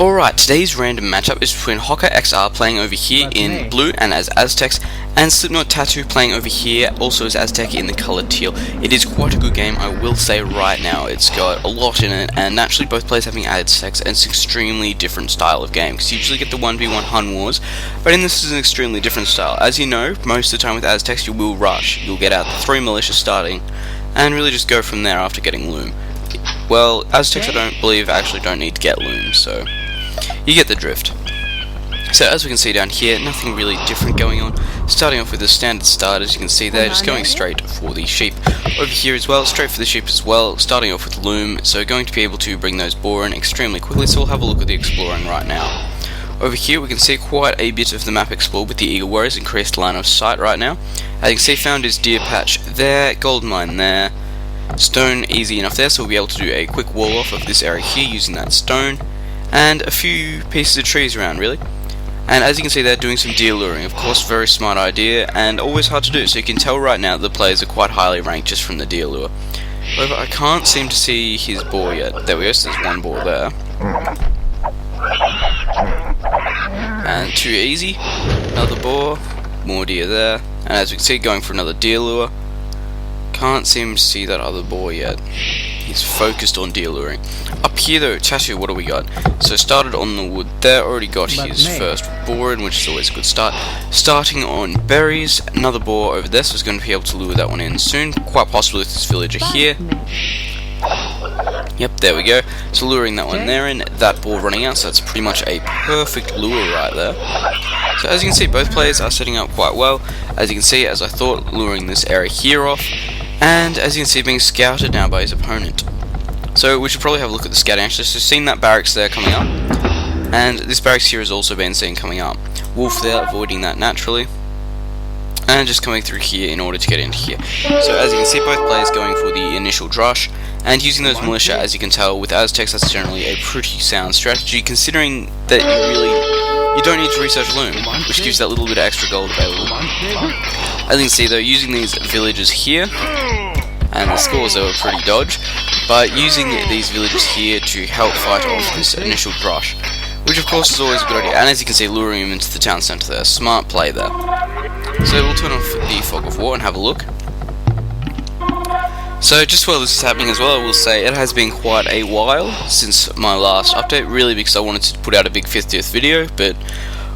Alright, today's random matchup is between Hoka XR playing over here in blue and as Aztecs, and Slipknot Tattoo playing over here also as Aztec in the coloured teal. It is quite a good game, I will say right now. It's got a lot in it, and naturally both players having Aztecs, and it's an extremely different style of game, because you usually get the 1v1 Hun Wars, but in this is an extremely different style. As you know, most of the time with Aztecs you will rush. You'll get out the 3 militia starting, and really just go from there after getting Loom. Well, Aztecs I don't believe actually don't need to get Loom, so you get the drift. So as we can see down here, nothing really different going on. Starting off with the standard start, as you can see there, just going straight for the sheep. Over here as well, straight for the sheep as well, starting off with Loom, so going to be able to bring those boar in extremely quickly, so we'll have a look at the exploring right now. Over here we can see quite a bit of the map explored with the Eagle Warriors, increased line of sight right now. As you can see, found his deer patch there, gold mine there, stone easy enough there, so we'll be able to do a quick wall off of this area here using that stone, and a few pieces of trees around really. And as you can see, they're doing some deer luring. Of course, very smart idea, and always hard to do, so you can tell right now that the players are quite highly ranked just from the deer lure. However, I can't seem to see his boar yet. There we go, so there's one boar there. And too easy. Another boar. More deer there. And as we can see, going for another deer lure. Can't seem to see that other boar yet. He's focused on deer luring. Up here though, Tattoo, what do we got? So started on the wood there, already got his first boar in, which is always a good start. Starting on berries, another boar over there, so he's going to be able to lure that one in soon. Quite possibly with this villager here. Yep, there we go. So luring that one there in, that boar running out, so that's pretty much a perfect lure right there. So as you can see, both players are setting up quite well. As you can see, as I thought, luring this area here off. And as you can see, being scouted now by his opponent. So we should probably have a look at the scouting actually. So seen that barracks there coming up, and this barracks here has also been seen coming up. Wolf there, avoiding that naturally, and just coming through here in order to get into here. So as you can see, both players going for the initial drush, and using those militia, as you can tell, with Aztecs that's generally a pretty sound strategy, considering that you don't need to research Loom, which gives that little bit of extra gold available. As you can see though, using these villages here, and the scores are pretty dodge, but using these villages here to help fight off this initial drush, which of course is always a good idea, and as you can see, luring him into the town centre there, smart play there. So we'll turn off the Fog of War and have a look. So just while this is happening as well, I will say it has been quite a while since my last update, really because I wanted to put out a big 50th video, but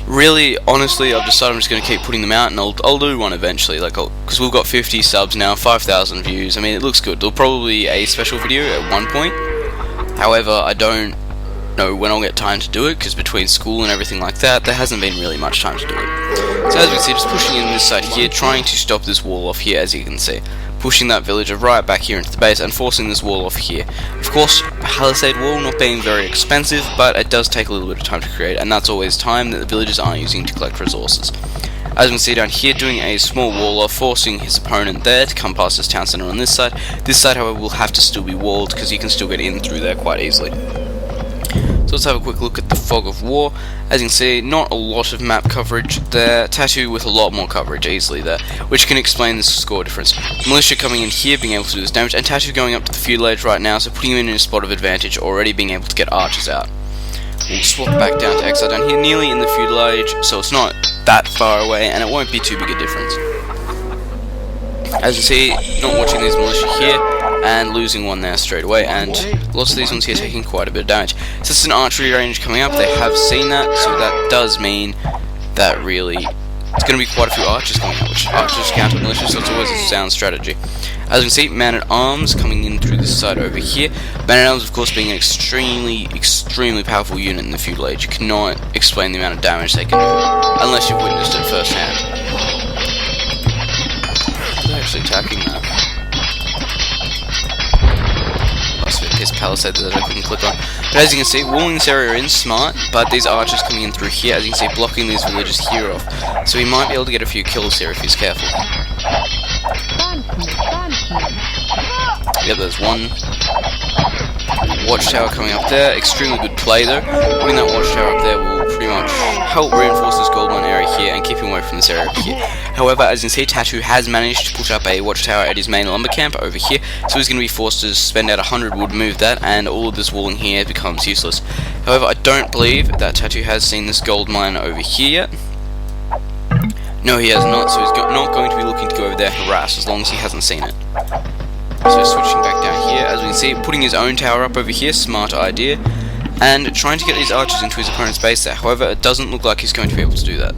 really, honestly, I've decided I'm just going to keep putting them out, and I'll do one eventually, like, because we've got 50 subs now, 5,000 views. I mean, it looks good. There'll probably be a special video at one point. However, I don't know when I'll get time to do it, because between school and everything like that, there hasn't been really much time to do it. So as we see, just pushing in this side here, trying to stop this wall off here, as you can see. Pushing that villager right back here into the base and forcing this wall off here. Of course, palisade wall not being very expensive, but it does take a little bit of time to create, and that's always time that the villagers aren't using to collect resources. As we can see down here, doing a small wall off, forcing his opponent there to come past this town centre on this side. This side, however, will have to still be walled, because you can still get in through there quite easily. So let's have a quick look at the Fog of War. As you can see, not a lot of map coverage there. Tattoo with a lot more coverage easily there, which can explain the score difference. Militia coming in here, being able to do this damage, and Tattoo going up to the Feudal age right now, so putting him in a spot of advantage, already being able to get archers out. We'll swap back down to Exile down here, nearly in the Feudal age, so it's not that far away, and it won't be too big a difference. As you see, not watching these militia here, and losing one there straight away, and lots of these ones here taking quite a bit of damage. So it's an archery range coming up, they have seen that, so that does mean that really it's going to be quite a few archers coming up, which archers counter militia, so it's always a sound strategy. As you can see, man-at-arms coming in through this side over here. Man-at-arms, of course, being an extremely powerful unit in the Feudal Age. You cannot explain the amount of damage they can do, unless you've witnessed it firsthand. They're actually attacking that. His palisade that I couldn't click on. But as you can see, walling this area in smart, but these archers coming in through here, as you can see, blocking these villages here off. So he might be able to get a few kills here if he's careful. Yep, there's one. Watchtower coming up there. Extremely good play though. Putting that watchtower up there will pretty much help reinforce this gold mine area here and keep him away from this area over here. However, as you can see, Tattoo has managed to put up a watchtower at his main lumber camp over here, so he's going to be forced to spend out 100 wood, move that, and all of this walling here becomes useless. However, I don't believe that Tattoo has seen this gold mine over here yet. No, he has not, so he's not going to be looking to go over there and harass as long as he hasn't seen it. So switching back down here, as we can see, putting his own tower up over here, smart idea, and trying to get these archers into his opponent's base there. However, it doesn't look like he's going to be able to do that.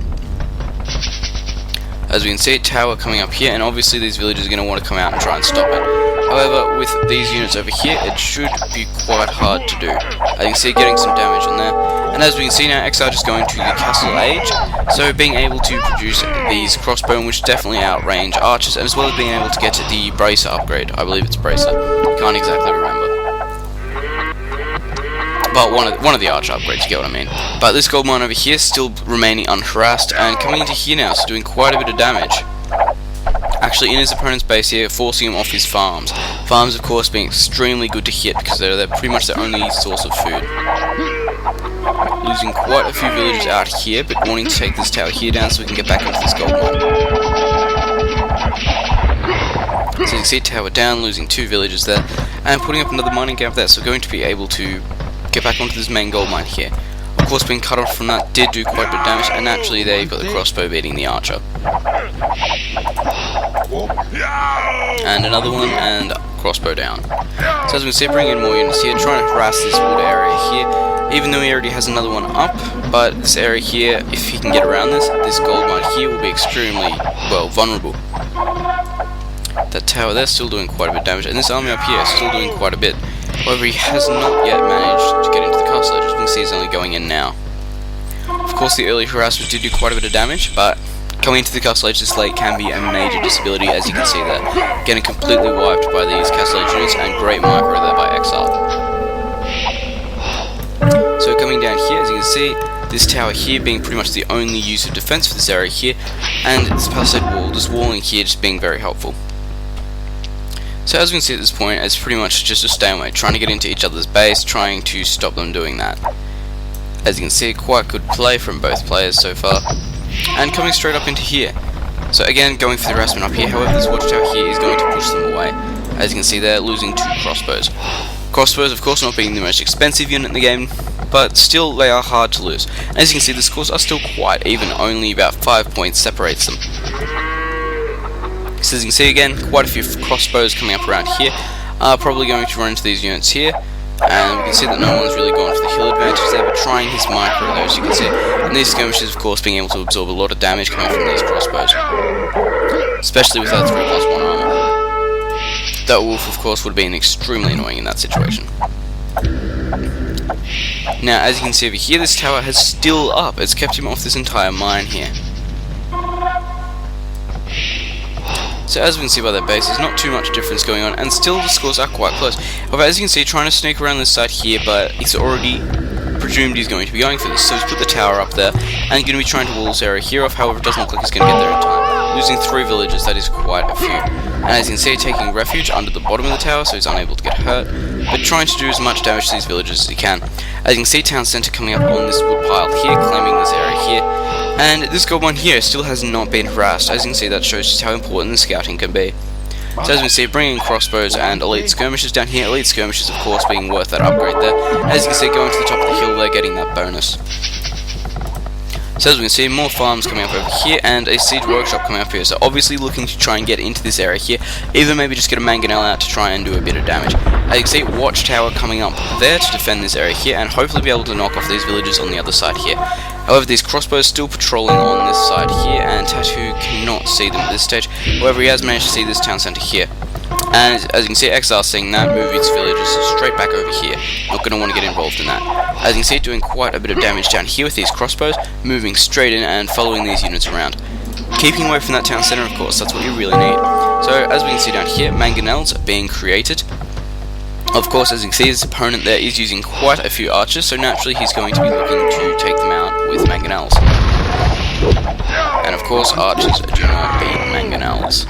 As we can see, tower coming up here, and obviously these villagers are going to want to come out and try and stop it. However, with these units over here, it should be quite hard to do. As you can see, getting some damage on there. And as we can see now, Exile just going to the Castle Age, so being able to produce these crossbow, which definitely outrange archers, and as well as being able to get the Bracer upgrade. I believe it's Bracer. Can't exactly remember. But one of the archer upgrades, you get what I mean. But this gold mine over here still remaining unharassed and coming into here now, so doing quite a bit of damage. Actually in his opponent's base here, forcing him off his farms. Farms, of course, being extremely good to hit because they're pretty much their only source of food. Losing quite a few villagers out here, but wanting to take this tower here down so we can get back into this gold mine. So you can see tower down, losing 2 villagers there, and putting up another mining camp there, so we're going to be able to get back onto this main gold mine here. Of course, being cut off from that did do quite a bit of damage, and naturally there you've got the crossbow beating the archer. And another one, and crossbow down. So as we can see, bringing in more units here, trying to harass this wood area here, even though he already has another one up, but this area here, if he can get around this gold mine here will be extremely, well, vulnerable. That tower there still doing quite a bit of damage, and this army up here is still doing quite a bit. However, he has not yet managed to get into the castle age. As we can see, he's only going in now. Of course, the early harassers did do quite a bit of damage, but coming into the castle age this late can be a major disability, as you can see there. Getting completely wiped by these castle age units, and great micro there by Exile. So coming down here, as you can see, this tower here being pretty much the only use of defense for this area here, and this palisade wall, this walling here just being very helpful. So as we can see at this point, it's pretty much just a stalemate, trying to get into each other's base, trying to stop them doing that. As you can see, quite good play from both players so far. And coming straight up into here. So again, going for the harassment up here, however this watchtower here is going to push them away. As you can see there, losing 2 crossbows. Crossbows, of course, not being the most expensive unit in the game, but still they are hard to lose. And as you can see, the scores are still quite even, only about 5 points separates them. So as you can see again, quite a few crossbows coming up around here are probably going to run into these units here, and we can see that no one's really gone for the hill advantage there, but trying his micro there, as you can see. And these skirmishes, of course, being able to absorb a lot of damage coming from these crossbows, especially with that 3+1 armor. That wolf, of course, would have been extremely annoying in that situation. Now, as you can see over here, this tower is still up. It's kept him off this entire mine here. So as we can see by their base, there's not too much difference going on, and still the scores are quite close. However, as you can see, trying to sneak around this side here, but he's already presumed he's going to be going for this, so he's put the tower up there, and going to be trying to wall this area here off. However, it doesn't look like he's going to get there in time. Losing 3 villagers, that is quite a few. And as you can see, taking refuge under the bottom of the tower, so he's unable to get hurt, but trying to do as much damage to these villagers as he can. As you can see, town centre coming up on this wood pile here, claiming this area here. And this gold mine here still has not been harassed. As you can see, that shows just how important the scouting can be. So as we can see, bringing crossbows and elite skirmishes down here. Elite skirmishes, of course, being worth that upgrade there. As you can see, going to the top of the hill there, getting that bonus. So as we can see, more farms coming up over here, and a siege workshop coming up here. So obviously looking to try and get into this area here. Either maybe just get a mangonel out to try and do a bit of damage. As you can see, watchtower coming up there to defend this area here, and hopefully be able to knock off these villagers on the other side here. However, these crossbows still patrolling on this side here, and Tattoo cannot see them at this stage. However, he has managed to see this town centre here. And as you can see, Exile seeing that, move its villagers straight back over here. Not going to want to get involved in that. As you can see, doing quite a bit of damage down here with these crossbows, moving straight in and following these units around. Keeping away from that town centre, of course, that's what you really need. So as we can see down here, mangonels are being created. Of course, as you can see, his opponent there is using quite a few archers, so naturally he's going to be looking to take them out with mangonels. And of course, archers do not beat mangonels.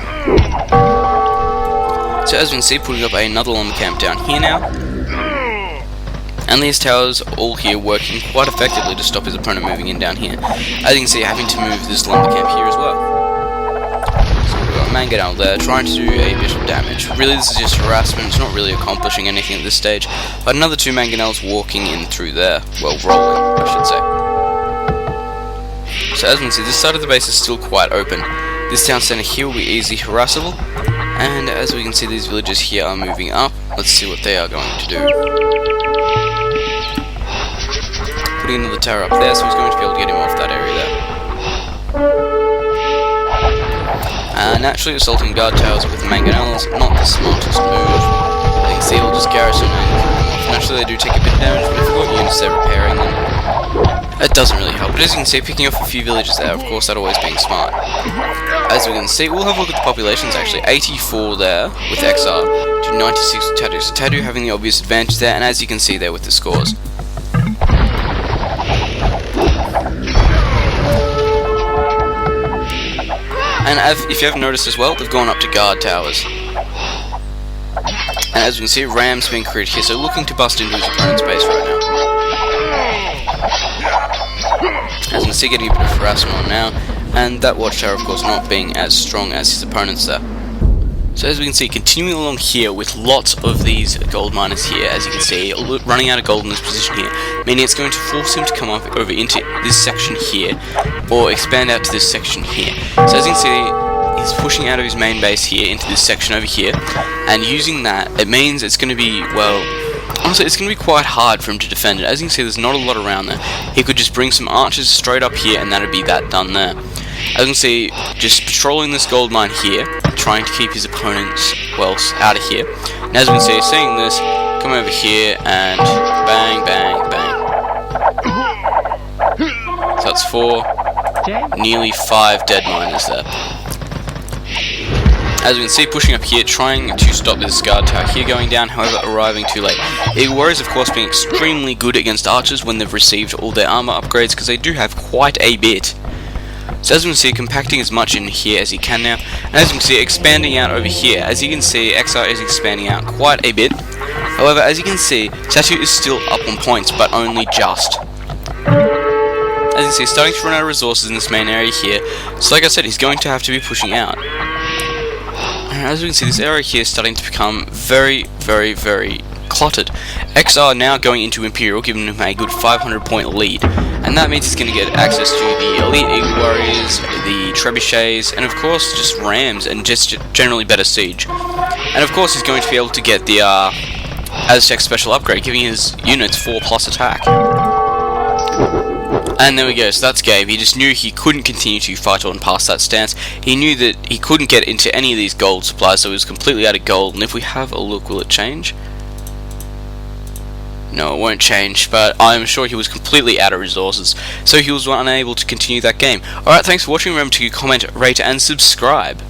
So as we can see, putting up another lumber camp down here now. And these towers all here working quite effectively to stop his opponent moving in down here. As you can see, having to move this lumber camp here as well. So we've got a mangonel there trying to do a bit of damage. Really, this is just harassment, it's not really accomplishing anything at this stage. But another 2 mangonels walking in through there. Well, rolling, I should say. So as we can see, this side of the base is still quite open. This town center here will be easy harassable. And as we can see, these villages here are moving up. Let's see what they are going to do. Putting another tower up there, so he's going to be able to get him off that area there. Naturally, assaulting guard towers with mangonels, not the smartest move. As you can see, he'll just garrison and kill them off. Naturally, they do take a bit of damage, but if you've got units there repairing them, it doesn't really help. But as you can see, picking off a few villages there, of course, that always being smart. As we can see, we'll have a look at the populations actually. 84 there with XR to 96 with Tadu. So Tadu having the obvious advantage there, and as you can see there with the scores. And if you haven't noticed as well, they've gone up to guard towers. And as we can see, Rams being created here, so looking to bust into his opponent's base right now. As you can see, getting a bit of harassment on now, and that watchtower, of course, not being as strong as his opponents there. So as we can see, continuing along here with lots of these gold miners here, as you can see, running out of gold in this position here, meaning it's going to force him to come up over into this section here, or expand out to this section here. So as you can see, he's pushing out of his main base here into this section over here, and using that, it means it's going to be, well, honestly, it's going to be quite hard for him to defend it. As you can see, there's not a lot around there. He could just bring some archers straight up here, and that'd be that done there. As you can see, just patrolling this gold mine here, trying to keep his opponents, well, out of here. And as you can see, seeing this, come over here, and bang, bang, bang. So that's 4, nearly 5 dead miners there. As you can see, pushing up here, trying to stop this guard tower here going down, however, arriving too late. Eagle Warriors, of course, being extremely good against archers when they've received all their armor upgrades, because they do have quite a bit. So as you can see, compacting as much in here as he can now, and as you can see, expanding out over here. As you can see, XR is expanding out quite a bit. However, as you can see, Tatu is still up on points, but only just. As you can see, starting to run out of resources in this main area here, so like I said, he's going to have to be pushing out. And as we can see, this area here is starting to become very, very, very cluttered. XR now going into Imperial, giving him a good 500-point lead, and that means he's going to get access to the elite Eagle Warriors, the Trebuchets, and of course just Rams, and just generally better siege. And of course he's going to be able to get the Aztec special upgrade, giving his units 4+ attack. And there we go, so that's Gabe. He just knew he couldn't continue to fight on past that stance. He knew that he couldn't get into any of these gold supplies, so he was completely out of gold. And if we have a look, will it change? No, it won't change, but I'm sure he was completely out of resources, so he was unable to continue that game. Alright, thanks for watching. Remember to comment, rate, and subscribe.